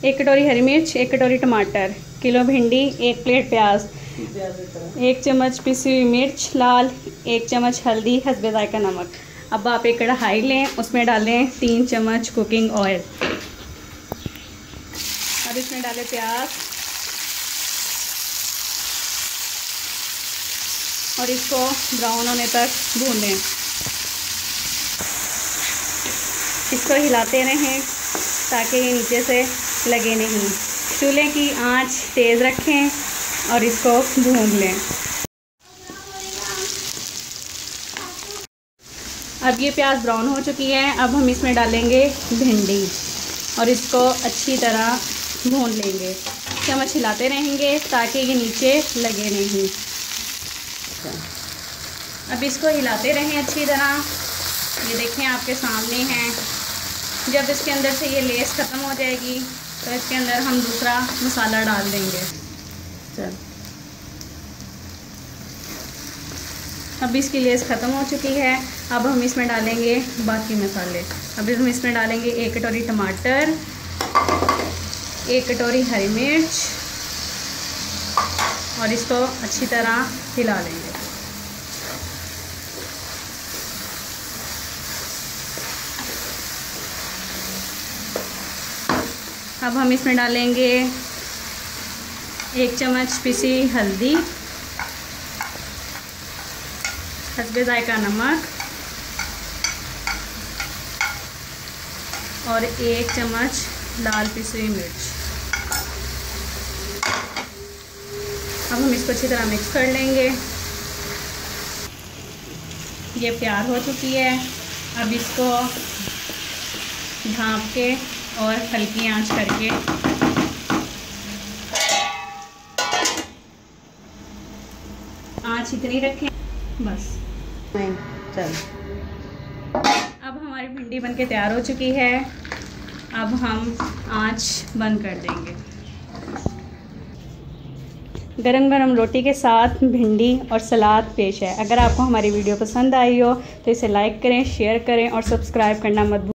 1 कटोरी हरी मिर्च, 1 कटोरी टमाटर, किलो भिंडी, 1 प्लेट प्याज, 1 चम्मच पिसी हुई मिर्च लाल, 1 चम्मच हल्दी, हस्बे जायका नमक। अब आप एक कढ़ाई लें, उसमें डालें 3 चम्मच कुकिंग ऑयल। अब इसमें डालें प्याज और इसको ब्राउन होने तक भून लें। इसको हिलाते रहें ताकि ये नीचे से लगे नहीं। चूल्हे की आंच तेज़ रखें और इसको भून लें। अब ये प्याज ब्राउन हो चुकी है। अब हम इसमें डालेंगे भिंडी और इसको अच्छी तरह भून लेंगे। चम्मच हिलाते रहेंगे ताकि ये नीचे लगे नहीं। अब इसको हिलाते रहें अच्छी तरह। ये देखें आपके सामने हैं। जब इसके अंदर से ये लेस ख़त्म हो जाएगी तो इसके अंदर हम दूसरा मसाला डाल देंगे। अब इसकी लेस ख़त्म हो चुकी है। अब हम इसमें डालेंगे बाकी मसाले। अब हम इसमें डालेंगे 1 कटोरी टमाटर, 1 कटोरी हरी मिर्च और इसको अच्छी तरह हिला लेंगे। अब हम इसमें डालेंगे 1 चम्मच पिसी हल्दी, हस्बे जायका नमक और 1 चम्मच लाल पिसी हुई मिर्च। अब हम इसको अच्छी तरह मिक्स कर लेंगे। ये तैयार हो चुकी है। अब इसको ढाँप के और हल्की आंच करके आंच इतनी रखें बस। चल अब हमारी भिंडी बनके तैयार हो चुकी है। अब हम आंच बंद कर देंगे। गरम गरम रोटी के साथ भिंडी और सलाद पेश है। अगर आपको हमारी वीडियो पसंद आई हो तो इसे लाइक करें, शेयर करें और सब्सक्राइब करना मत भूलें।